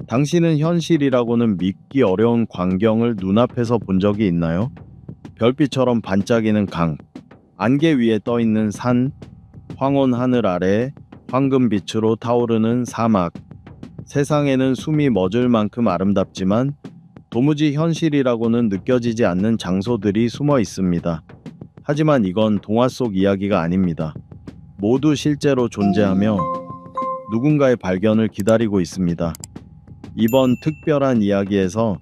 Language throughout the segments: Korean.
당신은 현실이라고는 믿기 어려운 광경을 눈앞에서 본 적이 있나요? 별빛처럼 반짝이는 강, 안개 위에 떠 있는 산, 황혼 하늘 아래 황금빛으로 타오르는 사막. 세상에는 숨이 멎을 만큼 아름답지만 도무지 현실이라고는 느껴지지 않는 장소들이 숨어 있습니다. 하지만 이건 동화 속 이야기가 아닙니다. 모두 실제로 존재하며 누군가의 발견을 기다리고 있습니다. 이번 특별한 이야기에서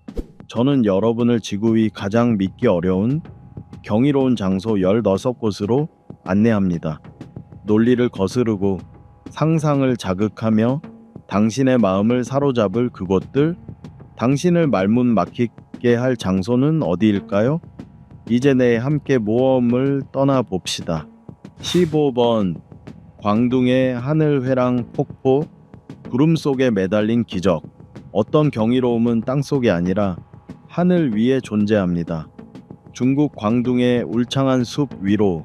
저는 여러분을 지구 위 가장 믿기 어려운 경이로운 장소 16곳으로 안내합니다. 논리를 거스르고 상상을 자극하며 당신의 마음을 사로잡을 그곳들, 당신을 말문 막히게 할 장소는 어디일까요? 이제 내 함께 모험을 떠나봅시다. 15번 광둥의 하늘회랑 폭포, 구름 속에 매달린 기적. 어떤 경이로움은 땅속이 아니라 하늘 위에 존재합니다. 중국 광둥의 울창한 숲 위로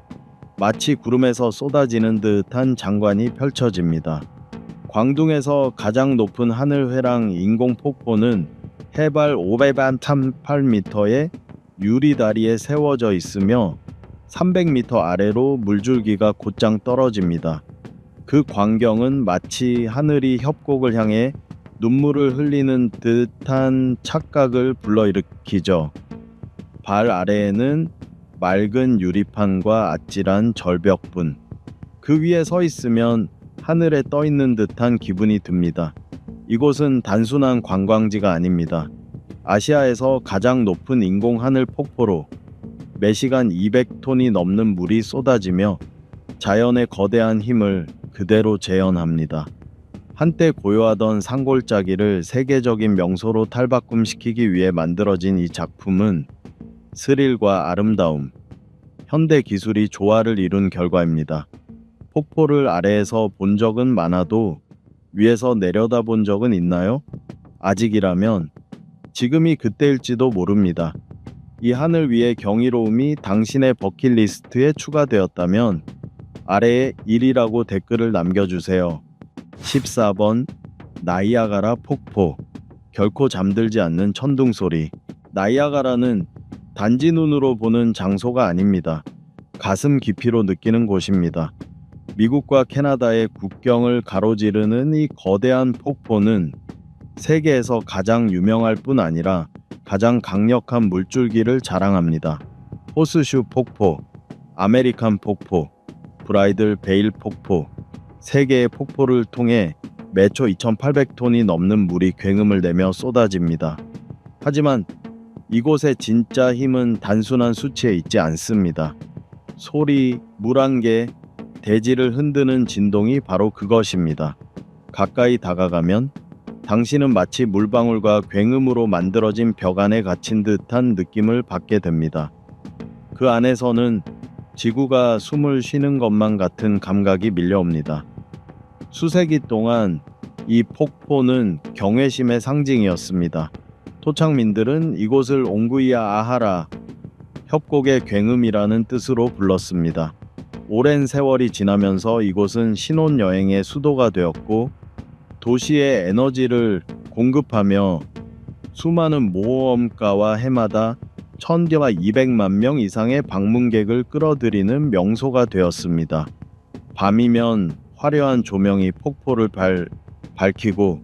마치 구름에서 쏟아지는 듯한 장관이 펼쳐집니다. 광둥에서 가장 높은 하늘회랑 인공폭포는 해발 538m의 유리다리에 세워져 있으며 300m 아래로 물줄기가 곧장 떨어집니다. 그 광경은 마치 하늘이 협곡을 향해 눈물을 흘리는 듯한 착각을 불러일으키죠. 발 아래에는 맑은 유리판과 아찔한 절벽뿐. 그 위에 서 있으면 하늘에 떠 있는 듯한 기분이 듭니다. 이곳은 단순한 관광지가 아닙니다. 아시아에서 가장 높은 인공 하늘 폭포로 매시간 200톤이 넘는 물이 쏟아지며 자연의 거대한 힘을 그대로 재현합니다. 한때 고요하던 산골짜기를 세계적인 명소로 탈바꿈시키기 위해 만들어진 이 작품은 스릴과 아름다움, 현대 기술이 조화를 이룬 결과입니다. 폭포를 아래에서 본 적은 많아도 위에서 내려다본 적은 있나요? 아직이라면 지금이 그때일지도 모릅니다. 이 하늘 위의 경이로움이 당신의 버킷리스트에 추가되었다면 아래에 1이라고 댓글을 남겨주세요. 14번 나이아가라 폭포. 결코 잠들지 않는 천둥소리. 나이아가라는 단지 눈으로 보는 장소가 아닙니다. 가슴 깊이로 느끼는 곳입니다. 미국과 캐나다의 국경을 가로지르는 이 거대한 폭포는 세계에서 가장 유명할 뿐 아니라 가장 강력한 물줄기를 자랑합니다. 호스슈 폭포, 아메리칸 폭포, 브라이들 베일 폭포. 세 개의 폭포를 통해 매초 2,800톤이 넘는 물이 굉음을 내며 쏟아집니다. 하지만 이곳의 진짜 힘은 단순한 수치에 있지 않습니다. 소리, 물안개, 대지를 흔드는 진동이 바로 그것입니다. 가까이 다가가면 당신은 마치 물방울과 굉음으로 만들어진 벽 안에 갇힌 듯한 느낌을 받게 됩니다. 그 안에서는 지구가 숨을 쉬는 것만 같은 감각이 밀려옵니다. 수세기 동안 이 폭포는 경외심의 상징이었습니다. 토착민들은 이곳을 옹구이아 아하라, 협곡의 굉음이라는 뜻으로 불렀습니다. 오랜 세월이 지나면서 이곳은 신혼여행의 수도가 되었고 도시의 에너지를 공급하며 수많은 모험가와 해마다 1,000개와 200만 명 이상의 방문객을 끌어들이는 명소가 되었습니다. 밤이면 화려한 조명이 폭포를 밝히고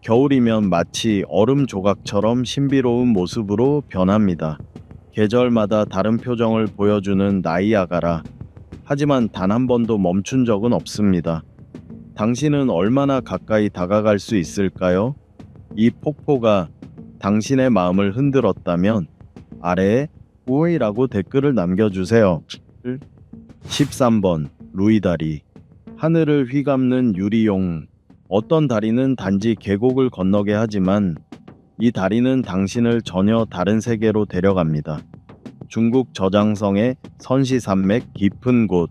겨울이면 마치 얼음 조각처럼 신비로운 모습으로 변합니다. 계절마다 다른 표정을 보여주는 나이아가라. 하지만 단 한 번도 멈춘 적은 없습니다. 당신은 얼마나 가까이 다가갈 수 있을까요? 이 폭포가 당신의 마음을 흔들었다면 아래에 우에이라고 댓글을 남겨주세요. 13번 루이다리. 하늘을 휘감는 유리용. 어떤 다리는 단지 계곡을 건너게 하지만 이 다리는 당신을 전혀 다른 세계로 데려갑니다. 중국 저장성의 선시산맥 깊은 곳.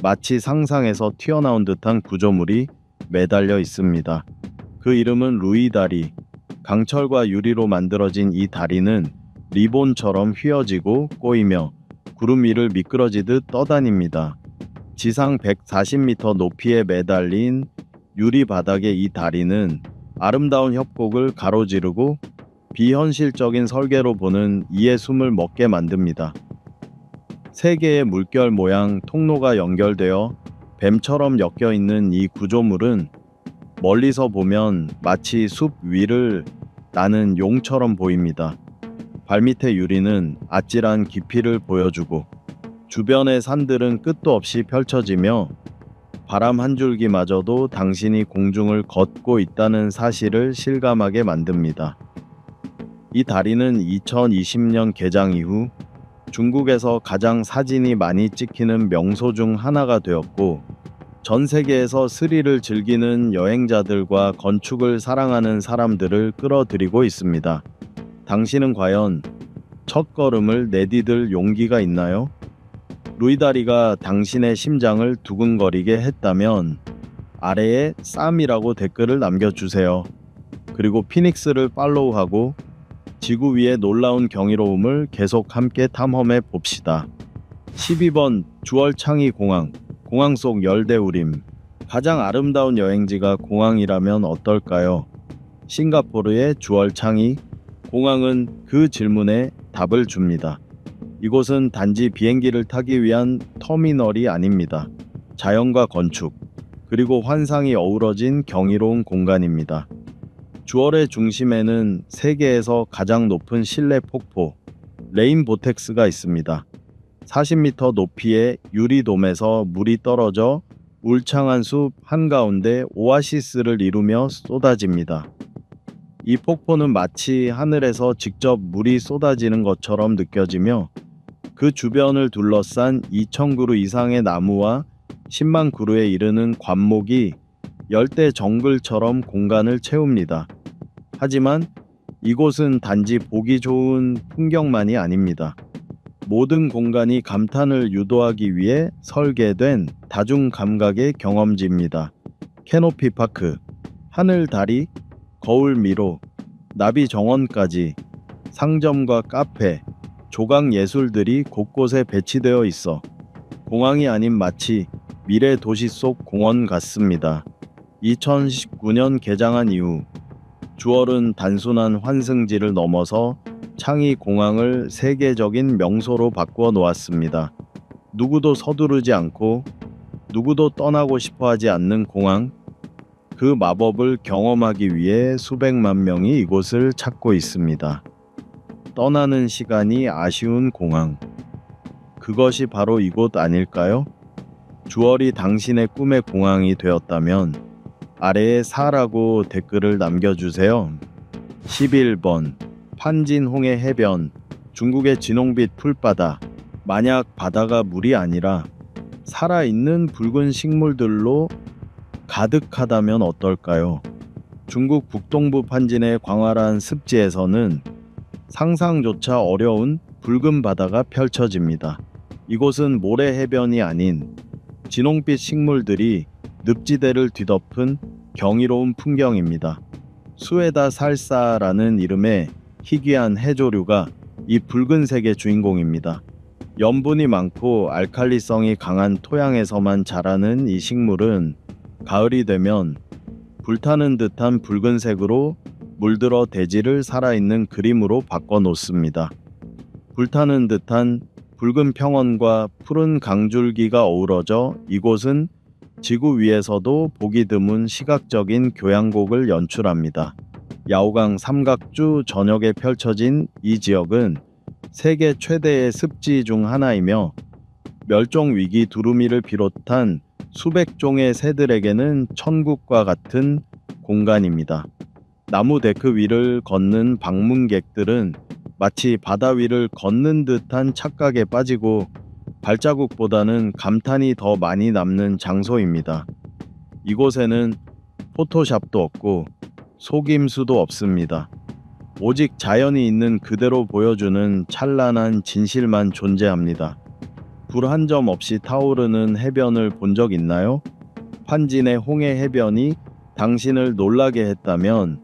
마치 상상에서 튀어나온 듯한 구조물이 매달려 있습니다. 그 이름은 루이다리. 강철과 유리로 만들어진 이 다리는 리본처럼 휘어지고 꼬이며 구름 위를 미끄러지듯 떠다닙니다. 지상 140m 높이에 매달린 유리 바닥의 이 다리는 아름다운 협곡을 가로지르고 비현실적인 설계로 보는 이에 숨을 먹게 만듭니다. 세 개의 물결 모양 통로가 연결되어 뱀처럼 엮여 있는 이 구조물은 멀리서 보면 마치 숲 위를 나는 용처럼 보입니다. 발밑의 유리는 아찔한 깊이를 보여주고 주변의 산들은 끝도 없이 펼쳐지며 바람 한 줄기마저도 당신이 공중을 걷고 있다는 사실을 실감하게 만듭니다. 이 다리는 2020년 개장 이후 중국에서 가장 사진이 많이 찍히는 명소 중 하나가 되었고, 전 세계에서 스릴을 즐기는 여행자들과 건축을 사랑하는 사람들을 끌어들이고 있습니다. 당신은 과연 첫걸음을 내디딜 용기가 있나요? 루이다리가 당신의 심장을 두근거리게 했다면 아래에 쌈이라고 댓글을 남겨주세요. 그리고 피닉스를 팔로우하고 지구 위의 놀라운 경이로움을 계속 함께 탐험해 봅시다. 12번 주얼창이 공항. 공항 속 열대우림. 가장 아름다운 여행지가 공항이라면 어떨까요? 싱가포르의 주얼창이 공항은 그 질문에 답을 줍니다. 이곳은 단지 비행기를 타기 위한 터미널이 아닙니다. 자연과 건축, 그리고 환상이 어우러진 경이로운 공간입니다. 주얼의 중심에는 세계에서 가장 높은 실내 폭포, 레인보텍스가 있습니다. 40m 높이의 유리돔에서 물이 떨어져 울창한 숲 한가운데 오아시스를 이루며 쏟아집니다. 이 폭포는 마치 하늘에서 직접 물이 쏟아지는 것처럼 느껴지며 그 주변을 둘러싼 2,000그루 이상의 나무와 10만 그루에 이르는 관목이 열대 정글처럼 공간을 채웁니다. 하지만 이곳은 단지 보기 좋은 풍경만이 아닙니다. 모든 공간이 감탄을 유도하기 위해 설계된 다중 감각의 경험지입니다. 캐노피 파크, 하늘 다리, 거울 미로, 나비 정원까지 상점과 카페, 조각 예술들이 곳곳에 배치되어 있어 공항이 아닌 마치 미래 도시 속 공원 같습니다. 2019년 개장한 이후 주얼은 단순한 환승지를 넘어서 창이 공항을 세계적인 명소로 바꾸어 놓았습니다. 누구도 서두르지 않고 누구도 떠나고 싶어 하지 않는 공항, 그 마법을 경험하기 위해 수백만 명이 이곳을 찾고 있습니다. 떠나는 시간이 아쉬운 공항. 그것이 바로 이곳 아닐까요? 주얼이 당신의 꿈의 공항이 되었다면 아래에 4라고 댓글을 남겨주세요. 11번 판진홍해 해변. 중국의 진홍빛 풀바다. 만약 바다가 물이 아니라 살아있는 붉은 식물들로 가득하다면 어떨까요? 중국 북동부 판진의 광활한 습지에서는 상상조차 어려운 붉은 바다가 펼쳐집니다. 이곳은 모래 해변이 아닌 진홍빛 식물들이 늪지대를 뒤덮은 경이로운 풍경입니다. 수에다 살사라는 이름의 희귀한 해조류가 이 붉은색의 주인공입니다. 염분이 많고 알칼리성이 강한 토양에서만 자라는 이 식물은 가을이 되면 불타는 듯한 붉은색으로 물들어 대지를 살아있는 그림으로 바꿔놓습니다. 불타는 듯한 붉은 평원과 푸른 강줄기가 어우러져 이곳은 지구 위에서도 보기 드문 시각적인 교향곡을 연출합니다. 야오강 삼각주 전역에 펼쳐진 이 지역은 세계 최대의 습지 중 하나이며 멸종 위기 두루미를 비롯한 수백 종의 새들에게는 천국과 같은 공간입니다. 나무 데크 위를 걷는 방문객들은 마치 바다 위를 걷는 듯한 착각에 빠지고 발자국보다는 감탄이 더 많이 남는 장소입니다. 이곳에는 포토샵도 없고 속임수도 없습니다. 오직 자연이 있는 그대로 보여주는 찬란한 진실만 존재합니다. 불 한 점 없이 타오르는 해변을 본 적 있나요? 판진의 홍해 해변이 당신을 놀라게 했다면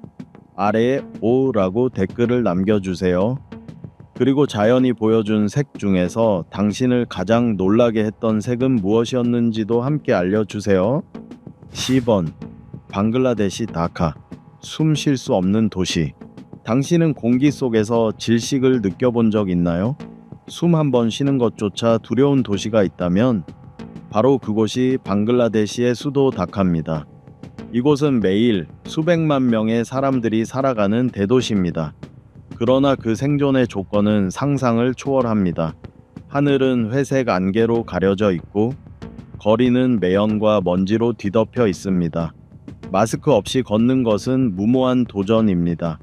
아래에 오라고 댓글을 남겨주세요. 그리고 자연이 보여준 색 중에서 당신을 가장 놀라게 했던 색은 무엇이었는지도 함께 알려주세요. 10번 방글라데시 다카. 숨 쉴 수 없는 도시. 당신은 공기 속에서 질식을 느껴본 적 있나요? 숨 한 번 쉬는 것조차 두려운 도시가 있다면 바로 그곳이 방글라데시의 수도 다카입니다. 이곳은 매일 수백만 명의 사람들이 살아가는 대도시입니다. 그러나 그 생존의 조건은 상상을 초월합니다. 하늘은 회색 안개로 가려져 있고 거리는 매연과 먼지로 뒤덮여 있습니다. 마스크 없이 걷는 것은 무모한 도전입니다.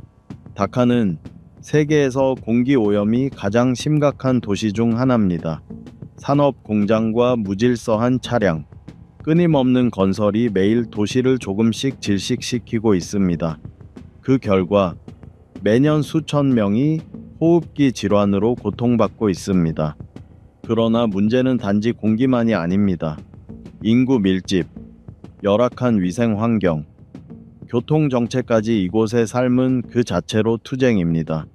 다카는 세계에서 공기 오염이 가장 심각한 도시 중 하나입니다. 산업 공장과 무질서한 차량, 끊임없는 건설이 매일 도시를 조금씩 질식시키고 있습니다. 그 결과 매년 수천 명이 호흡기 질환으로 고통받고 있습니다. 그러나 문제는 단지 공기만이 아닙니다. 인구 밀집, 열악한 위생 환경, 교통 정체까지 이곳의 삶은 그 자체로 투쟁입니다.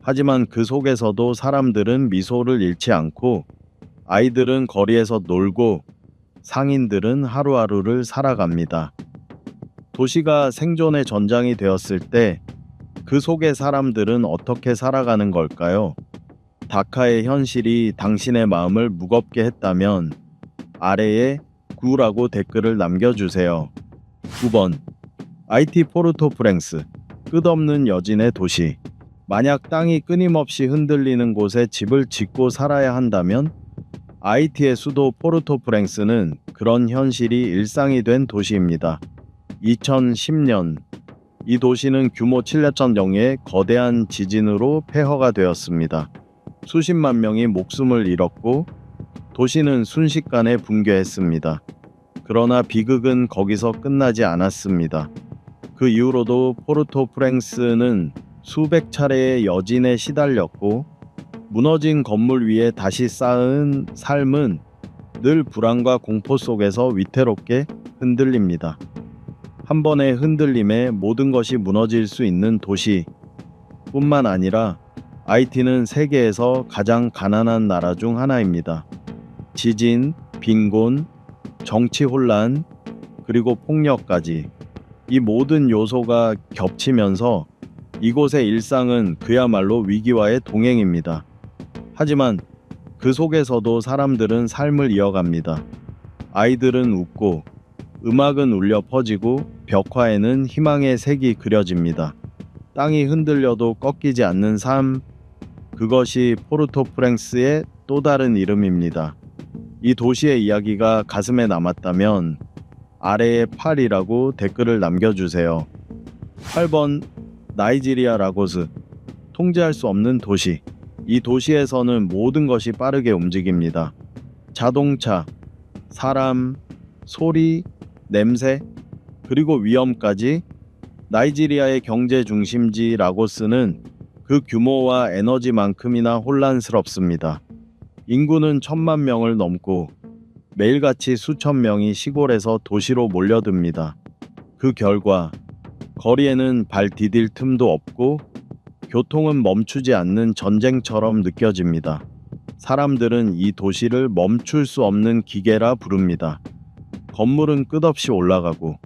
하지만 그 속에서도 사람들은 미소를 잃지 않고 아이들은 거리에서 놀고 상인들은 하루하루를 살아갑니다. 도시가 생존의 전장이 되었을 때 그 속의 사람들은 어떻게 살아가는 걸까요? 다카의 현실이 당신의 마음을 무겁게 했다면 아래에 9라고 댓글을 남겨주세요. 9번. IT 포르토프랭스. 끝없는 여진의 도시. 만약 땅이 끊임없이 흔들리는 곳에 집을 짓고 살아야 한다면 IT의 수도 포르토프랭스는 그런 현실이 일상이 된 도시입니다. 2010년 이 도시는 규모 7.0의 거대한 지진으로 폐허가 되었습니다. 수십만 명이 목숨을 잃었고 도시는 순식간에 붕괴했습니다. 그러나 비극은 거기서 끝나지 않았습니다. 그 이후로도 포르토프랭스는 수백 차례의 여진에 시달렸고 무너진 건물 위에 다시 쌓은 삶은 늘 불안과 공포 속에서 위태롭게 흔들립니다. 한 번의 흔들림에 모든 것이 무너질 수 있는 도시뿐만 아니라 IT는 세계에서 가장 가난한 나라 중 하나입니다. 지진, 빈곤, 정치 혼란, 그리고 폭력까지 이 모든 요소가 겹치면서 이곳의 일상은 그야말로 위기와의 동행입니다. 하지만 그 속에서도 사람들은 삶을 이어갑니다. 아이들은 웃고 음악은 울려 퍼지고 벽화에는 희망의 색이 그려집니다. 땅이 흔들려도 꺾이지 않는 삶, 그것이 포르토프랭스의 또 다른 이름입니다. 이 도시의 이야기가 가슴에 남았다면 아래에 8이라고 댓글을 남겨주세요. 8번. 나이지리아 라고스. 통제할 수 없는 도시. 이 도시에서는 모든 것이 빠르게 움직입니다. 자동차, 사람, 소리, 냄새, 그리고 위험까지. 나이지리아의 경제 중심지 라고스는 그 규모와 에너지만큼이나 혼란스럽습니다. 인구는 1,000만 명을 넘고 매일같이 수천 명이 시골에서 도시로 몰려듭니다. 그 결과 거리에는 발 디딜 틈도 없고 교통은 멈추지 않는 전쟁처럼 느껴집니다. 사람들은 이 도시를 멈출 수 없는 기계라 부릅니다. 건물은 끝없이 올라가고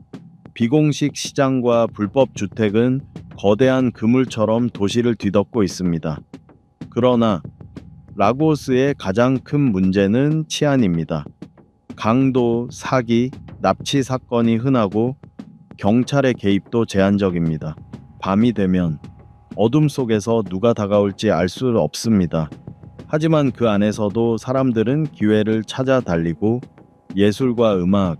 비공식 시장과 불법 주택은 거대한 그물처럼 도시를 뒤덮고 있습니다. 그러나 라고스의 가장 큰 문제는 치안입니다. 강도, 사기, 납치 사건이 흔하고 경찰의 개입도 제한적입니다. 밤이 되면 어둠 속에서 누가 다가올지 알 수 없습니다. 하지만 그 안에서도 사람들은 기회를 찾아 달리고 예술과 음악,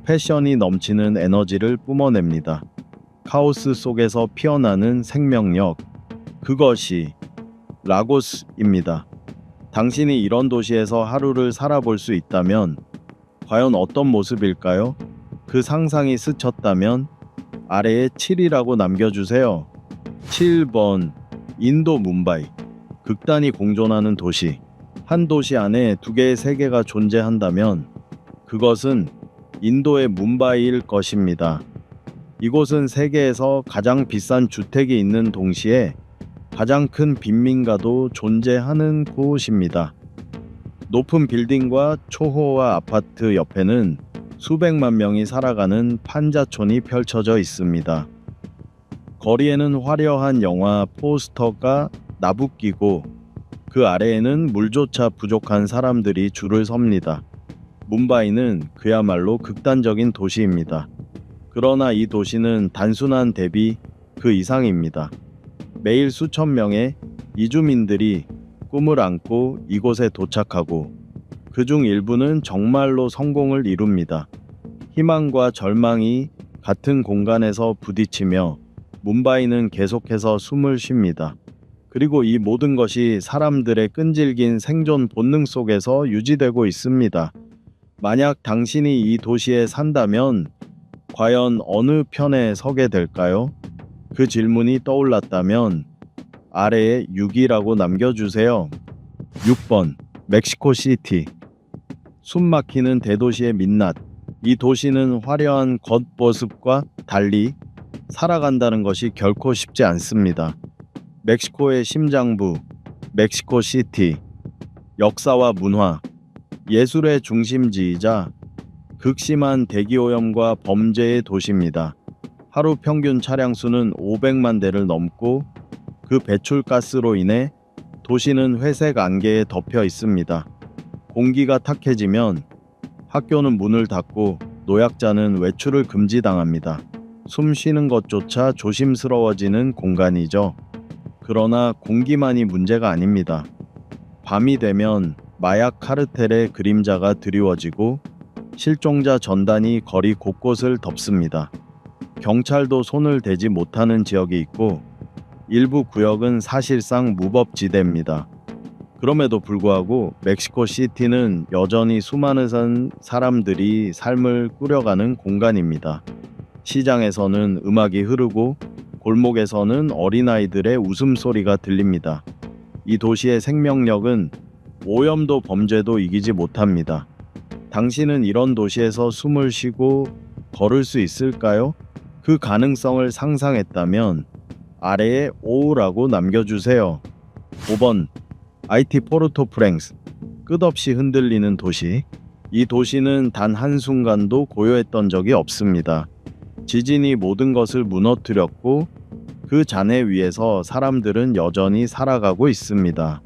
패션이 넘치는 에너지를 뿜어냅니다. 카오스 속에서 피어나는 생명력, 그것이 라고스입니다. 당신이 이런 도시에서 하루를 살아볼 수 있다면 과연 어떤 모습일까요? 그 상상이 스쳤다면 아래에 7이라고 남겨주세요. 7번. 인도 뭄바이. 극단이 공존하는 도시. 한 도시 안에 두 개의 세계가 존재한다면 그것은 인도의 뭄바이일 것입니다. 이곳은 세계에서 가장 비싼 주택이 있는 동시에 가장 큰 빈민가도 존재하는 곳입니다. 높은 빌딩과 초호화 아파트 옆에는 수백만 명이 살아가는 판자촌이 펼쳐져 있습니다. 거리에는 화려한 영화 포스터가 나부끼고 그 아래에는 물조차 부족한 사람들이 줄을 섭니다. 뭄바이는 그야말로 극단적인 도시입니다. 그러나 이 도시는 단순한 대비 그 이상입니다. 매일 수천 명의 이주민들이 꿈을 안고 이곳에 도착하고 그중 일부는 정말로 성공을 이룹니다. 희망과 절망이 같은 공간에서 부딪히며 뭄바이는 계속해서 숨을 쉽니다. 그리고 이 모든 것이 사람들의 끈질긴 생존 본능 속에서 유지되고 있습니다. 만약 당신이 이 도시에 산다면 과연 어느 편에 서게 될까요? 그 질문이 떠올랐다면 아래에 6이라고 남겨주세요. 6번 멕시코시티. 숨막히는 대도시의 민낯. 이 도시는 화려한 겉모습과 달리 살아간다는 것이 결코 쉽지 않습니다. 멕시코의 심장부, 멕시코시티. 역사와 문화, 예술의 중심지이자 극심한 대기오염과 범죄의 도시입니다. 하루 평균 차량 수는 500만 대를 넘고 그 배출가스로 인해 도시는 회색 안개에 덮여 있습니다. 공기가 탁해지면 학교는 문을 닫고 노약자는 외출을 금지당합니다. 숨 쉬는 것조차 조심스러워지는 공간이죠. 그러나 공기만이 문제가 아닙니다. 밤이 되면 마약 카르텔의 그림자가 드리워지고 실종자 전단이 거리 곳곳을 덮습니다. 경찰도 손을 대지 못하는 지역이 있고 일부 구역은 사실상 무법지대입니다. 그럼에도 불구하고 멕시코시티는 여전히 수많은 사람들이 삶을 꾸려가는 공간입니다. 시장에서는 음악이 흐르고 골목에서는 어린아이들의 웃음소리가 들립니다. 이 도시의 생명력은 오염도 범죄도 이기지 못합니다. 당신은 이런 도시에서 숨을 쉬고 걸을 수 있을까요? 그 가능성을 상상했다면 아래에 5라고 남겨주세요. 5번 IT 포르토프랭스. 끝없이 흔들리는 도시. 이 도시는 단 한순간도 고요했던 적이 없습니다. 지진이 모든 것을 무너뜨렸고 그 잔해 위에서 사람들은 여전히 살아가고 있습니다.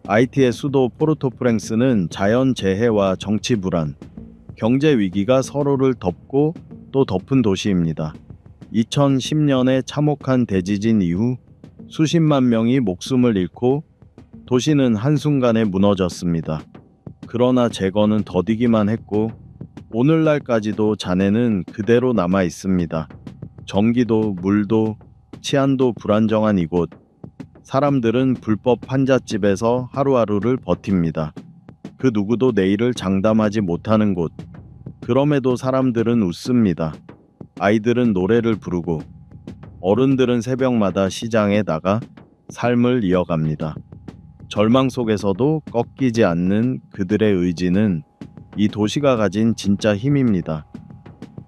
IT의 수도 포르토프랭스는 자연재해와 정치 불안, 경제 위기가 서로를 덮고 또 덮은 도시입니다. 2010년에 참혹한 대지진 이후 수십만 명이 목숨을 잃고 도시는 한순간에 무너졌습니다. 그러나 재건은 더디기만 했고 오늘날까지도 잔해는 그대로 남아 있습니다. 전기도, 물도, 치안도 불안정한 이곳. 사람들은 불법 환잣집에서 하루하루를 버팁니다. 그 누구도 내일을 장담하지 못하는 곳. 그럼에도 사람들은 웃습니다. 아이들은 노래를 부르고 어른들은 새벽마다 시장에 나가 삶을 이어갑니다. 절망 속에서도 꺾이지 않는 그들의 의지는 이 도시가 가진 진짜 힘입니다.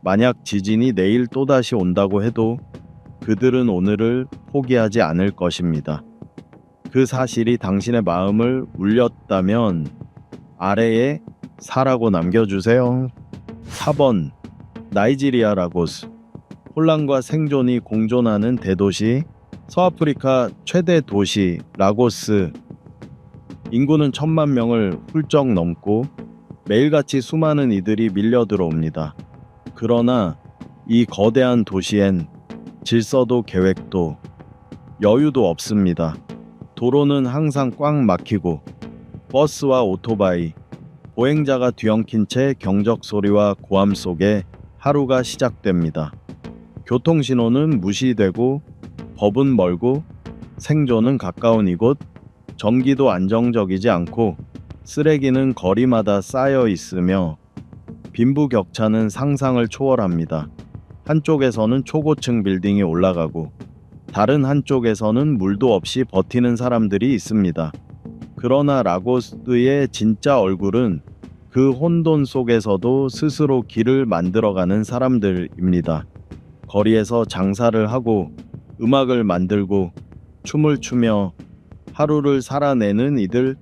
만약 지진이 내일 또다시 온다고 해도 그들은 오늘을 포기하지 않을 것입니다. 그 사실이 당신의 마음을 울렸다면 아래에 4라고 남겨주세요. 4번 나이지리아 라고스. 혼란과 생존이 공존하는 대도시. 서아프리카 최대 도시 라고스. 인구는 1000만 명을 훌쩍 넘고 매일같이 수많은 이들이 밀려 들어옵니다. 그러나 이 거대한 도시엔 질서도 계획도 여유도 없습니다. 도로는 항상 꽉 막히고 버스와 오토바이, 보행자가 뒤엉킨 채 경적 소리와 고함 속에 하루가 시작됩니다. 교통신호는 무시되고 법은 멀고 생존은 가까운 이곳. 전기도 안정적이지 않고 쓰레기는 거리마다 쌓여 있으며 빈부격차는 상상을 초월합니다. 한쪽에서는 초고층 빌딩이 올라가고 다른 한쪽에서는 물도 없이 버티는 사람들이 있습니다. 그러나 라고스의 진짜 얼굴은 그 혼돈 속에서도 스스로 길을 만들어가는 사람들입니다. 거리에서 장사를 하고 음악을 만들고 춤을 추며 하루를 살아내는 이들.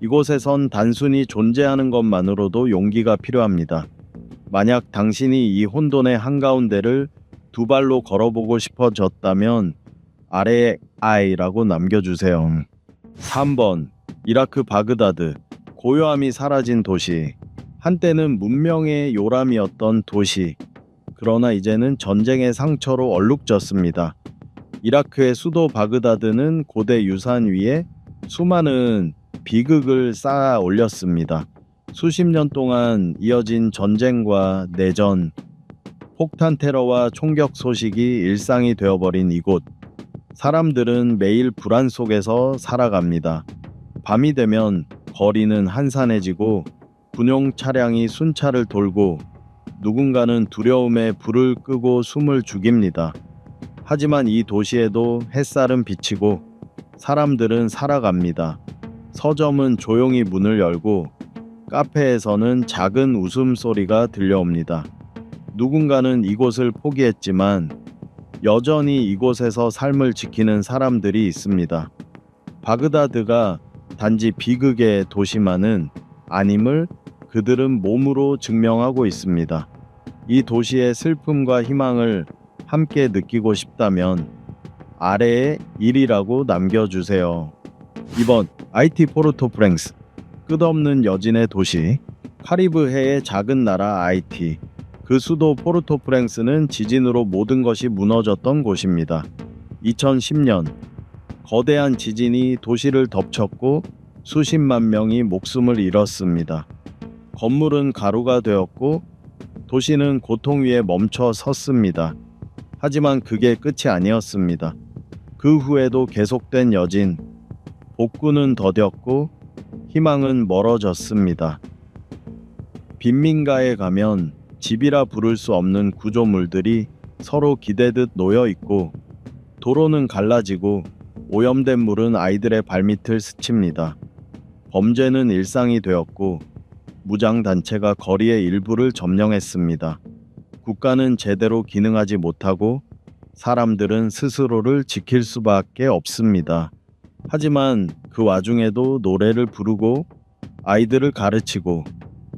이곳에선 단순히 존재하는 것만으로도 용기가 필요합니다. 만약 당신이 이 혼돈의 한가운데를 두 발로 걸어보고 싶어졌다면 아래에 I라고 남겨주세요. 3번 이라크 바그다드, 고요함이 사라진 도시. 한때는 문명의 요람이었던 도시. 그러나 이제는 전쟁의 상처로 얼룩졌습니다. 이라크의 수도 바그다드는 고대 유산 위에 수많은 비극을 쌓아 올렸습니다. 수십 년 동안 이어진 전쟁과 내전, 폭탄 테러와 총격 소식이 일상이 되어버린 이곳. 사람들은 매일 불안 속에서 살아갑니다. 밤이 되면 거리는 한산해지고 군용 차량이 순찰을 돌고 누군가는 두려움에 불을 끄고 숨을 죽입니다. 하지만 이 도시에도 햇살은 비치고 사람들은 살아갑니다. 서점은 조용히 문을 열고 카페에서는 작은 웃음소리가 들려옵니다. 누군가는 이곳을 포기했지만 여전히 이곳에서 삶을 지키는 사람들이 있습니다. 바그다드가 단지 비극의 도시만은 아님을 그들은 몸으로 증명하고 있습니다. 이 도시의 슬픔과 희망을 함께 느끼고 싶다면 아래에 1이라고 남겨주세요. 2번 IT 포르토프랭스, 끝없는 여진의 도시. 카리브해의 작은 나라 IT. 그 수도 포르토프랭스는 지진으로 모든 것이 무너졌던 곳입니다. 2010년 거대한 지진이 도시를 덮쳤고 수십만 명이 목숨을 잃었습니다. 건물은 가루가 되었고 도시는 고통 위에 멈춰 섰습니다. 하지만 그게 끝이 아니었습니다. 그 후에도 계속된 여진, 복구는 더뎠고 희망은 멀어졌습니다. 빈민가에 가면 집이라 부를 수 없는 구조물들이 서로 기대듯 놓여 있고 도로는 갈라지고 오염된 물은 아이들의 발밑을 스칩니다. 범죄는 일상이 되었고 무장단체가 거리의 일부를 점령했습니다. 국가는 제대로 기능하지 못하고 사람들은 스스로를 지킬 수밖에 없습니다. 하지만 그 와중에도 노래를 부르고 아이들을 가르치고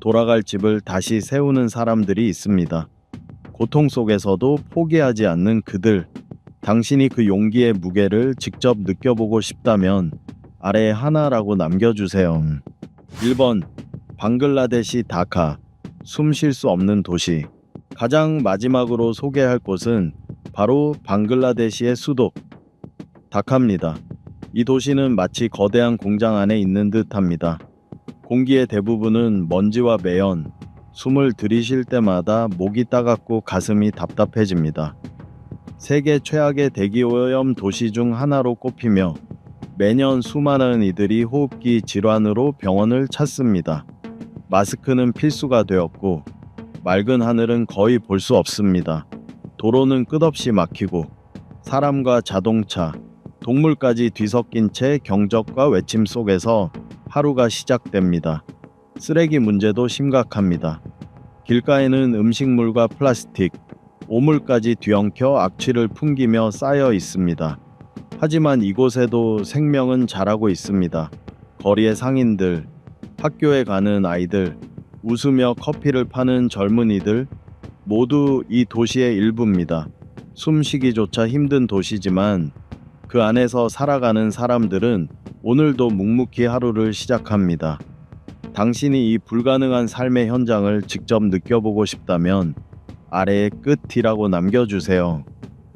돌아갈 집을 다시 세우는 사람들이 있습니다. 고통 속에서도 포기하지 않는 그들. 당신이 그 용기의 무게를 직접 느껴보고 싶다면 아래에 하나라고 남겨주세요. 1번 방글라데시 다카, 숨 쉴 수 없는 도시. 가장 마지막으로 소개할 곳은 바로 방글라데시의 수도 다카입니다. 이 도시는 마치 거대한 공장 안에 있는 듯합니다. 공기의 대부분은 먼지와 매연, 숨을 들이쉴 때마다 목이 따갑고 가슴이 답답해집니다. 세계 최악의 대기오염 도시 중 하나로 꼽히며 매년 수많은 이들이 호흡기 질환으로 병원을 찾습니다. 마스크는 필수가 되었고 맑은 하늘은 거의 볼 수 없습니다. 도로는 끝없이 막히고 사람과 자동차, 동물까지 뒤섞인 채 경적과 외침 속에서 하루가 시작됩니다. 쓰레기 문제도 심각합니다. 길가에는 음식물과 플라스틱, 오물까지 뒤엉켜 악취를 풍기며 쌓여 있습니다. 하지만 이곳에도 생명은 자라고 있습니다. 거리의 상인들, 학교에 가는 아이들, 웃으며 커피를 파는 젊은이들, 모두 이 도시의 일부입니다. 숨쉬기조차 힘든 도시지만 그 안에서 살아가는 사람들은 오늘도 묵묵히 하루를 시작합니다. 당신이 이 불가능한 삶의 현장을 직접 느껴보고 싶다면 아래에 끝이라고 남겨주세요.